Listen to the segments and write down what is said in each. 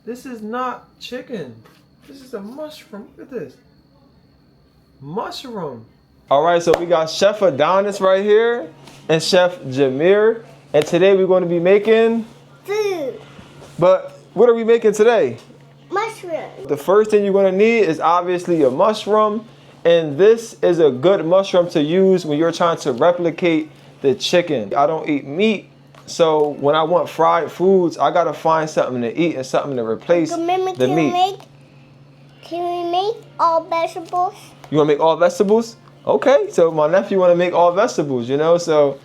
This is not chicken. This is a mushroom. Look at this. Mushroom. All right, so we got Chef Adonis right here and Chef Jamir. And today we're going to be making food. But what are we making today? Mushroom. The first thing you're going to need is obviously a mushroom. And this is a good mushroom to use when you're trying to replicate the chicken. I don't eat meat. So when I want fried foods, I got to find something to eat and something to replace the meat. Can we make all vegetables? You want to make all vegetables? Okay, so my nephew want to make all vegetables, you know, so,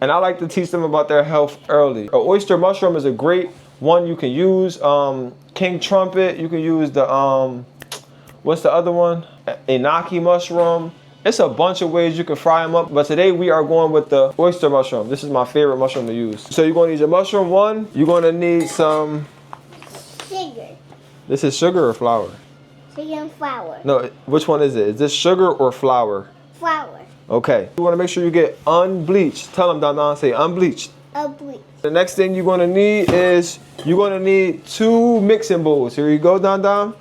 and I like to teach them about their health early. An oyster mushroom is a great one you can use. King trumpet, you can use the, what's the other one? Inaki mushroom. It's a bunch of ways you can fry them up, but today we are going with the oyster mushroom. This is my favorite mushroom to use. So you're going to need your mushroom. One, you're going to need some sugar. This is sugar or flour? Sugar and flour. No, which one is it? Is this sugar or flour? Flour. Okay. You want to make sure you get unbleached. Tell them, Don, say unbleached. Unbleached. The next thing you're going to need is, you're going to need 2 mixing bowls. Here you go, Don.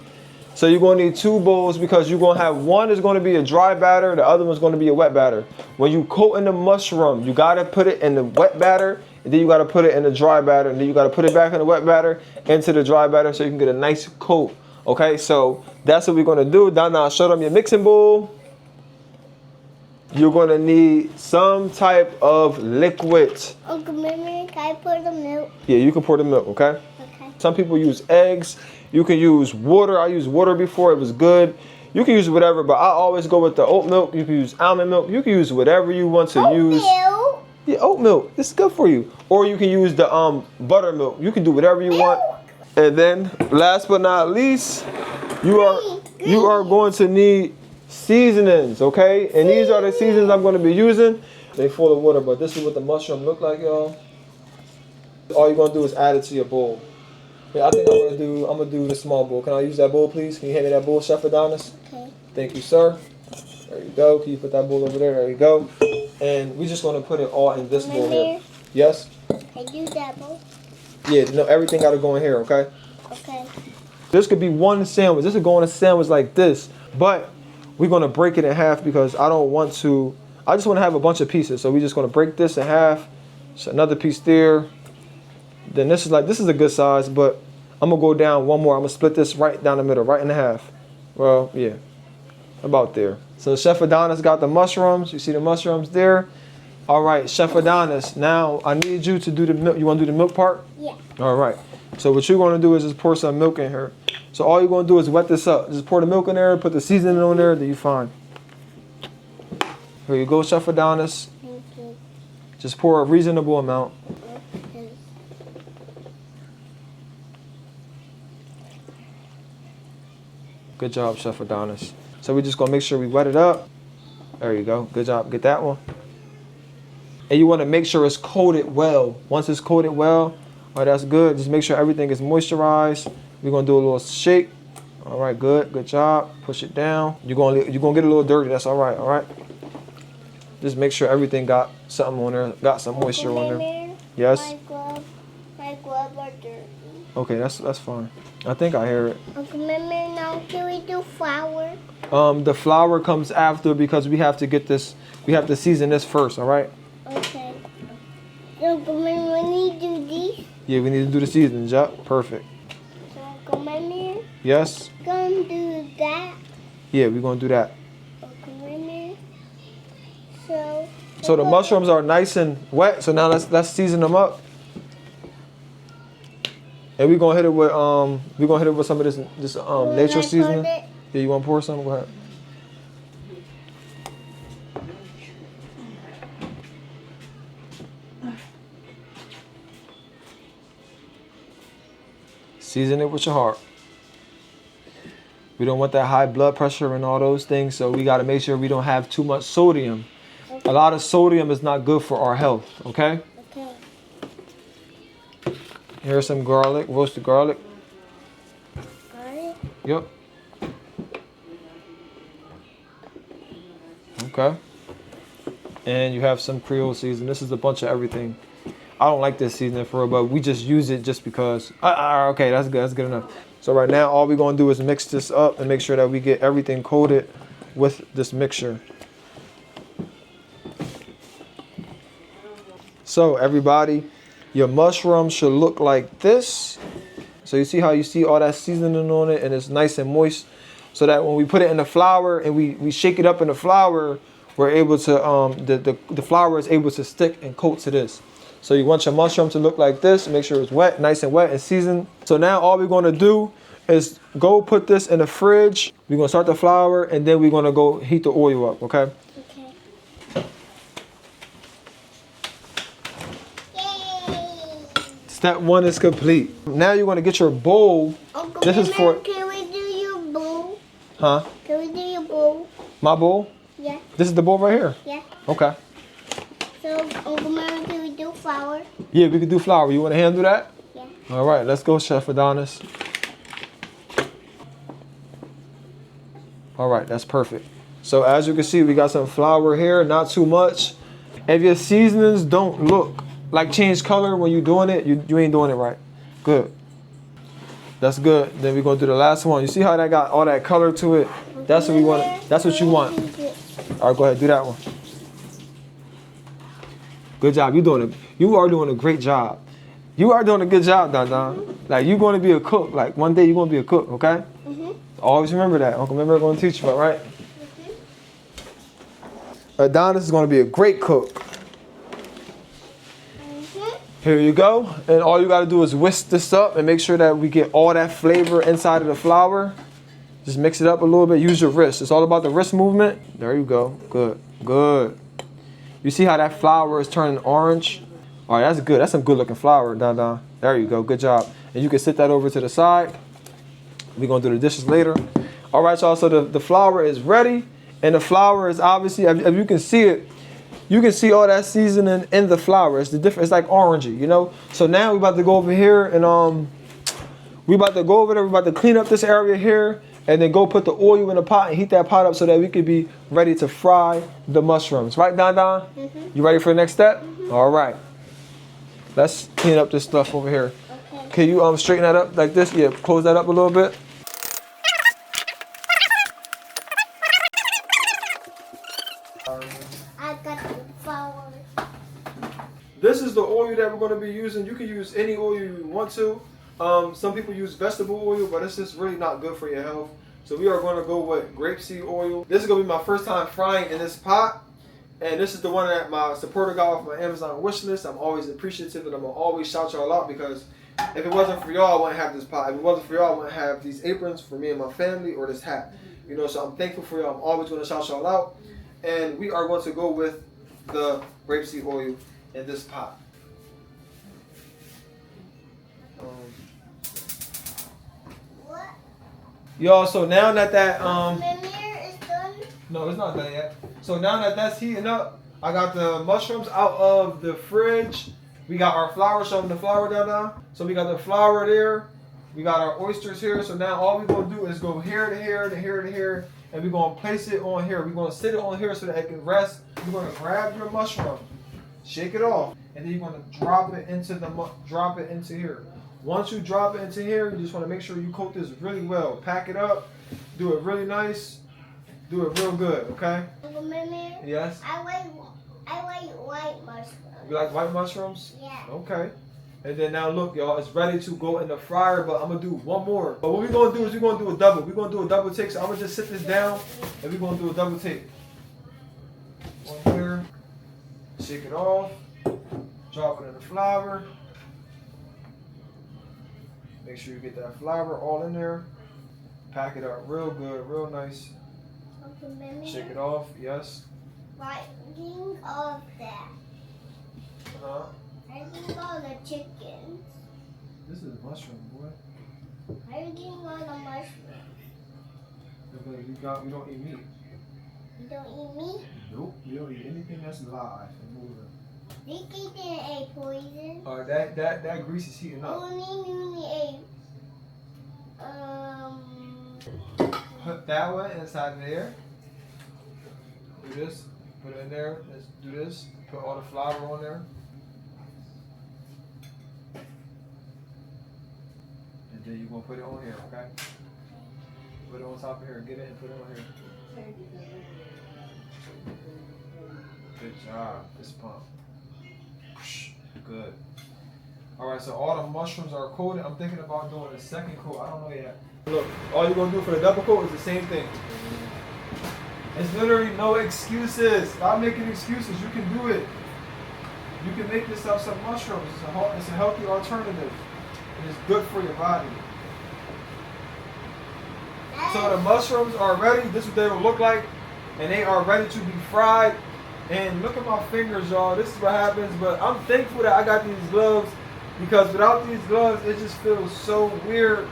So you're going to need 2 bowls because you're going to have one is going to be a dry batter. The other one's going to be a wet batter. When you coat in the mushroom, you got to put it in the wet batter. And then you got to put it in the dry batter. And then you got to put it back in the wet batter into the dry batter so you can get a nice coat. Okay, so that's what we're going to do. Now show them your mixing bowl. You're going to need some type of liquid. Uncle Mimi, can I pour the milk? Yeah, you can pour the milk, okay? Okay. Some people use eggs. You can use water. I used water before. It was good. You can use whatever, but I always go with the oat milk. You can use almond milk. You can use whatever you want to use. Milk? Yeah, oat milk. This is good for you. Or you can use the buttermilk. You can do whatever you want. And then, last but not least, you are going to need seasonings, okay? And these are the seasonings I'm going to be using. They full of water, but this is what the mushroom look like, y'all. All you're going to do is add it to your bowl. Yeah, I think I'm gonna do the small bowl. Can I use that bowl, please? Can you hand me that bowl, Chef Adonis? Okay. Thank you, sir. There you go. Can you put that bowl over there? There you go. And we're just gonna put it all in this bowl here. Yes? I use that bowl. Yeah, no, everything gotta go in here, okay? Okay. This could be one sandwich. This is going a sandwich like this, but we're gonna break it in half because I just wanna have a bunch of pieces. So we're just gonna break this in half. So another piece there. Then this is a good size, but I'm gonna go down one more. I'm gonna split this right down the middle, right in half. Well, yeah, about there. So Chef Adonis got the mushrooms. You see the mushrooms there? All right, Chef Adonis, now I need you to do the milk. You wanna do the milk part? Yeah. All right. So what you're gonna do is just pour some milk in here. So all you're gonna do is wet this up. Just pour the milk in there, put the seasoning on there, then you're fine. Here you go, Chef Adonis. Thank you. Just pour a reasonable amount. Okay. Good job, Chef Adonis. So we're just gonna make sure we wet it up. There you go. Good job. Get that one. And you want to make sure it's coated well. Once it's coated well, all right, that's good. Just make sure everything is moisturized. We're gonna do a little shake. All right, good. Good job. Push it down. You're gonna get a little dirty. That's all right. All right. Just make sure everything got something on there. Got some moisture on there. Yes. My gloves are dirty. Okay, that's fine. I think I hear it. Uncle Mimi, now can we do flour? The flour comes after because we have to get this. We have to season this first. All right. Okay. Uncle Mimi, we need to do these. Yeah, we need to do the seasonings. Yep, perfect. So Uncle Mimi, Yes. gonna do that. Yeah, we're gonna do that. Uncle Mimi. So the mushrooms are nice and wet. So now let's season them up. And we're gonna hit it with some of this nature seasoning. Yeah, you wanna pour some? Go ahead. Season it with your heart. We don't want that high blood pressure and all those things, so we gotta make sure we don't have too much sodium. Okay. A lot of sodium is not good for our health, okay? Okay. Here's some garlic, roasted garlic. Garlic? Yep. Okay. And you have some Creole season. This is a bunch of everything. I don't like this seasoning for real, but we just use it just because. Okay, that's good. That's good enough. So right now, all we're gonna do is mix this up and make sure that we get everything coated with this mixture. So everybody, your mushroom should look like this. So you see how you see all that seasoning on it and it's nice and moist, so that when we put it in the flour and we shake it up in the flour, we're able to the flour is able to stick and coat to this. So you want your mushroom to look like this. Make sure it's wet, nice and wet and seasoned. So now all we're gonna do is go put this in the fridge. We're gonna start the flour and then we're gonna go heat the oil up. Okay. Step 1 is complete. Now you want to get your bowl. Uncle This is for. Can we do your bowl? Huh? Can we do your bowl? My bowl? Yeah. This is the bowl right here? Yeah. Okay. So, Uncle Mary, can we do flour? Yeah, we can do flour. You want to handle that? Yeah. All right, let's go, Chef Adonis. All right, that's perfect. So as you can see, we got some flour here, not too much. If your seasonings don't look like change color when you're doing it, you ain't doing it right. Good. That's good. Then we're gonna do the last one. You see how that got all that color to it? That's what we want. That's what you want. All right, go ahead, do that one. Good job. You are doing a great job. You are doing a good job, Don Don. Like, you're going to be a cook. Like, one day you're going to be a cook, okay? Always remember that. Uncle Member going to teach you, all right? Adonis is going to be a great cook. Here you go. And all you got to do is whisk this up and make sure that we get all that flavor inside of the flour. Just mix it up a little bit. Use your wrist. It's all about the wrist movement. There you go. Good. Good. You see how that flour is turning orange? All right, that's good. That's some good looking flour, Don Don. There you go. Good job. And you can sit that over to the side. We're going to do the dishes later. All right, y'all. So the flour is ready. And the flour is obviously, if you can see it, you can see all that seasoning in the flour. It's the different. It's like orangey, you know. So now we're about to go over here and we about to go over there. We're about to clean up this area here and then go put the oil in the pot and heat that pot up so that we could be ready to fry the mushrooms. Right, Don Don? You ready for the next step? All right. Let's clean up this stuff over here. Okay. Can you straighten that up like this? Yeah, close that up a little bit. I got the flour. This is the oil that we're going to be using. You can use any oil you want to. Some people use vegetable oil, but it's just really not good for your health. So we are going to go with grapeseed oil. This is going to be my first time frying in this pot. And this is the one that my supporter got off my Amazon wish list. I'm always appreciative and I'm going to always shout y'all out because if it wasn't for y'all, I wouldn't have this pot. If it wasn't for y'all, I wouldn't have these aprons for me and my family or this hat. You know, so I'm thankful for y'all. I'm always going to shout y'all out. And we are going to go with the grapeseed oil in this pot. Y'all, so now that is done. no, it's not done yet. So now that that's heating up, I got the mushrooms out of the fridge. We got our flour, showing the flour down now. So we got the flour there. We got our oysters here. So now all we're gonna do is go here to here to here to here, and we're gonna place it on here. We're gonna sit it on here so that it can rest. You're gonna grab your mushroom, shake it off, and then you're gonna drop it into here. Once you drop it into here, you just want to make sure you coat this really well. Pack it up, do it really nice, do it real good, okay? Yes? I like white mushrooms. You like white mushrooms? Yeah. Okay. And then now look, y'all, it's ready to go in the fryer, but I'm going to do one more. But what we're going to do is we're going to do a double. We're going to do a double take, so I'm going to just sit this down, and we're going to do a double take. One here, shake it off, drop it in the flour. Make sure you get that flour all in there. Pack it up real good, real nice. Shake it off, yes. Think of that. Uh-huh. I think all the chickens. This is mushroom, boy. I think all the mushrooms. You don't eat meat. You don't eat meat? Nope, you don't eat anything that's live and moving. Vicky didn't eat poison. That grease is heating up. Only ate Put that one inside there. Do this. Put it in there. Let's do this. Put all the flour on there. And then you're gonna put it on here, okay? Put it on top of here. Get it and put it on here. Good job. Fist pump. Good. Alright, so all the mushrooms are coated. I'm thinking about doing a second coat. I don't know yet. Look, all you're gonna do for the double coat is the same thing. It's literally no excuses. Stop making excuses. You can do it. You can make yourself some mushrooms. It's a healthy alternative. And it's good for your body. So the mushrooms are ready. This is what they will look like. And they are ready to be fried. And look at my fingers, y'all. This is what happens. But I'm thankful that I got these gloves. Because without these gloves, it just feels so weird.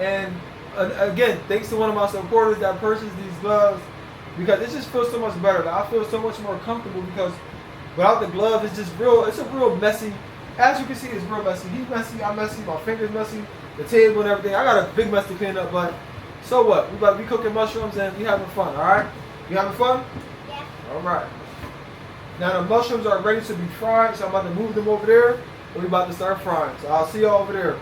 And again, thanks to one of my supporters that purchased these gloves. Because it just feels so much better. Like, I feel so much more comfortable because without the gloves, it's just real. It's a real messy. As you can see, it's real messy. He's messy. I'm messy. My fingers messy. The table and everything. I got a big mess to clean up, but so what? We about to be cooking mushrooms and we having fun. All right? You having fun? Yeah. All right. Now the mushrooms are ready to be fried, so I'm about to move them over there. And we about to start frying. So I'll see y'all over there.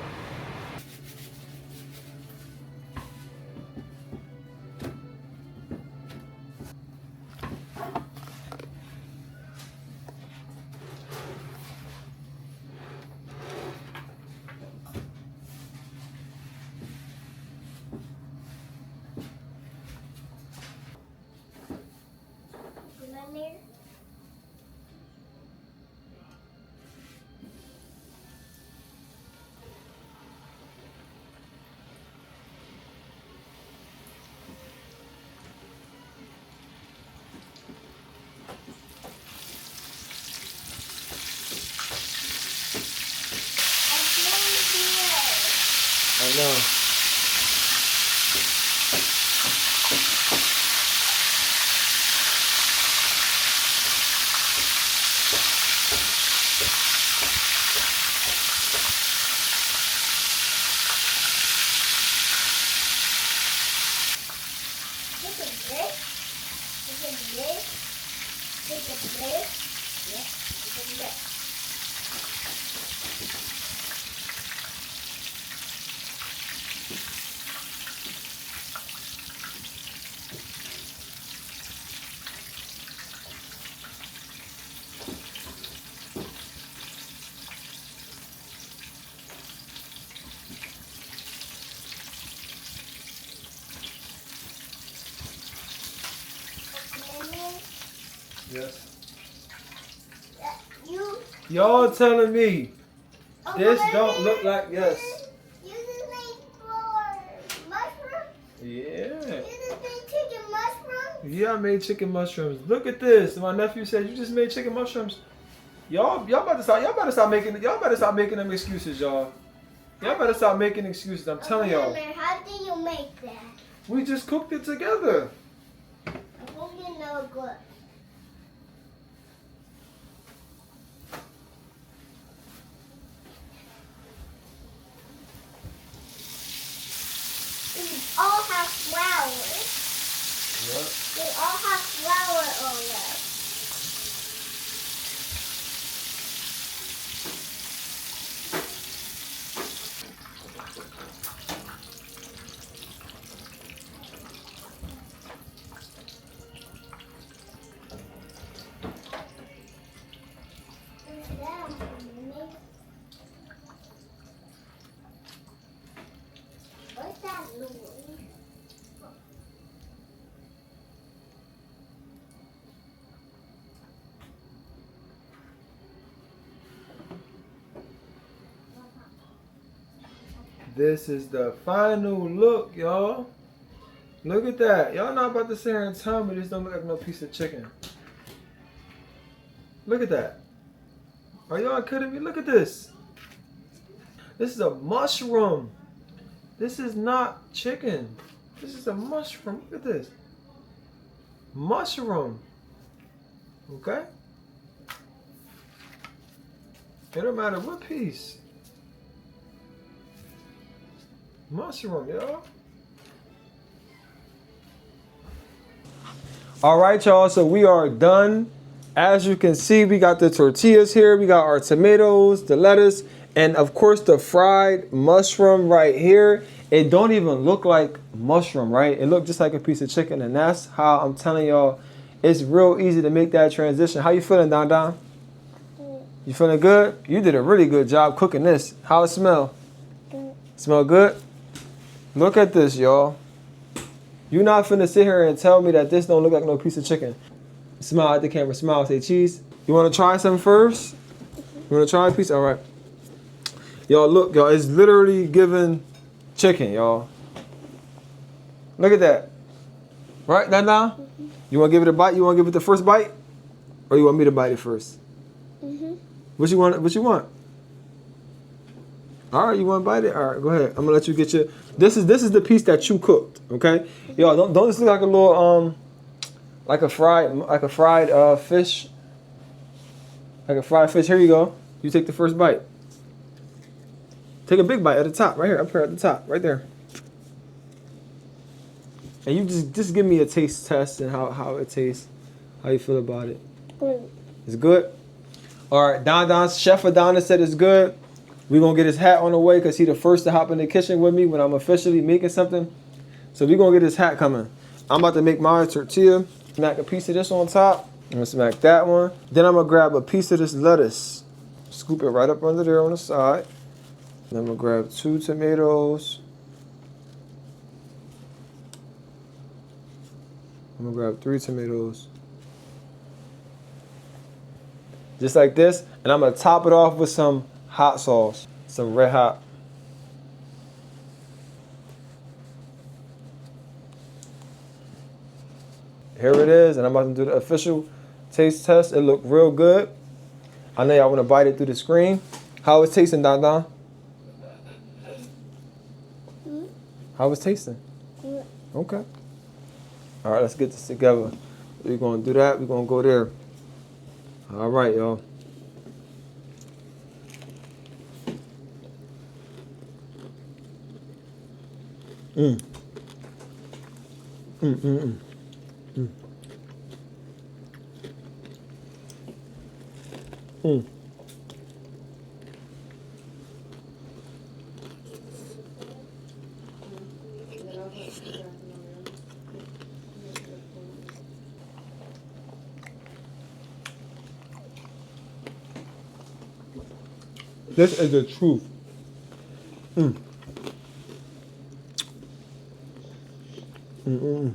I know. Yes. Y'all telling me this don't look like yes. You just made for mushrooms? Yeah. You just made chicken mushrooms? Yeah, I made chicken mushrooms. Look at this. My nephew said you just made chicken mushrooms. Y'all better stop making them excuses, y'all. Y'all better stop making excuses. I'm telling y'all. How do you make that? We just cooked it together. I hope you know good. They all have flour. Yep. They all have flour on them. What's that noise? This is the final look, y'all. Look at that. Y'all not about to sit here and tell me this don't look like no piece of chicken. Look at that. Are y'all kidding me? Look at this. This is a mushroom. This is not chicken. This is a mushroom. Look at this. Mushroom. Okay? It don't matter what piece. Mushroom, y'all. All right, y'all. So we are done. As you can see, we got the tortillas here. We got our tomatoes, the lettuce, And of course the fried mushroom right here, it don't even look like mushroom, right? It look just like a piece of chicken, and that's how I'm telling y'all, it's real easy to make that transition. How you feeling, Don Don? You feeling good? You did a really good job cooking this. How it smell? Good. Smell good? Look at this, y'all. You're not finna sit here and tell me that this don't look like no piece of chicken. Smile at the camera. Smile. Say cheese. You want to try some first? You want to try a piece? All right. Y'all, look, y'all. It's literally giving chicken, y'all. Look at that. Right, Nana? You want to give it a bite? You want to give it the first bite? Or you want me to bite it first? What you want? What you want? All right, you want to bite it? All right, go ahead. I'm gonna let you get your. This is the piece that you cooked. Okay, y'all don't this look like a little like a fried fish, like a fried fish. Here you go. You take the first bite. Take a big bite at the top, right here, up here at the top, right there. And you just give me a taste test and how it tastes, how you feel about it. Good. It's good. All right, Chef Adonis said it's good. We're going to get his hat on the way because he's the first to hop in the kitchen with me when I'm officially making something. So we're going to get his hat coming. I'm about to make my tortilla. Smack a piece of this on top. I'm going to smack that one. Then I'm going to grab a piece of this lettuce. Scoop it right up under there on the side. Then I'm going to grab 2 tomatoes. I'm going to grab 3 tomatoes. Just like this. And I'm going to top it off with some hot sauce. Some red hot. Here it is. And I'm about to do the official taste test. It looked real good. I know y'all want to bite it through the screen. How it's tasting, Don Don? How it's tasting? Okay. All right, let's get this together. We're going to do that. We're going to go there. All right, y'all. Mm. Mm, mm, mm. Mm. Mm. This is the truth. Mm. Mm-mm.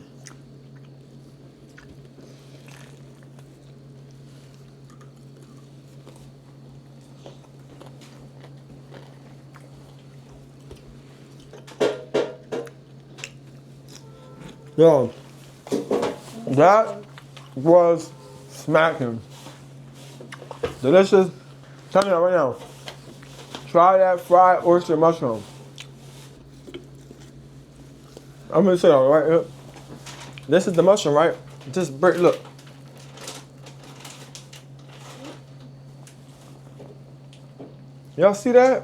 Yo, that was smacking. Delicious. Tell me that right now. Try that fried oyster mushroom. I'm gonna say all right here. This is the mushroom, right? Just break. Look. Y'all see that?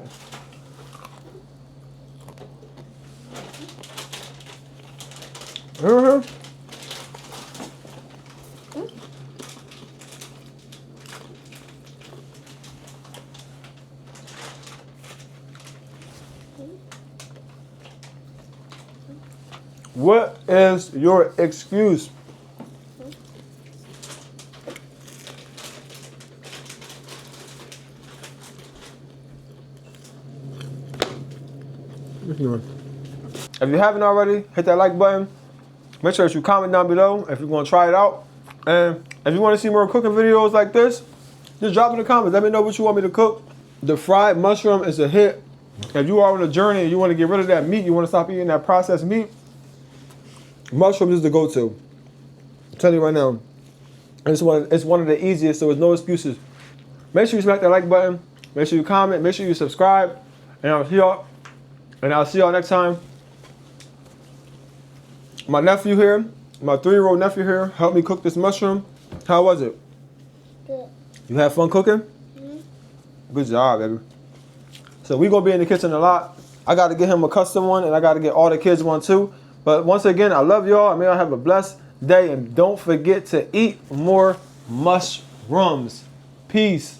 What is your excuse? If you haven't already, hit that like button. Make sure that you comment down below if you want to try it out. And if you want to see more cooking videos like this, just drop in the comments. Let me know what you want me to cook. The fried mushroom is a hit. If you are on a journey and you want to get rid of that meat, you want to stop eating that processed meat, mushroom is the go-to. I'm telling you right now. It's one of the easiest, so there's no excuses. Make sure you smack that like button. Make sure you comment. Make sure you subscribe. And I'll see y'all next time. My nephew here, my 3-year-old nephew here, helped me cook this mushroom. How was it? Good. You had fun cooking? Good job, baby. So we gonna be in the kitchen a lot. I gotta get him a custom one, and I gotta get all the kids one too. But once again, I love y'all. May y'all have a blessed day, and don't forget to eat more mushrooms. Peace.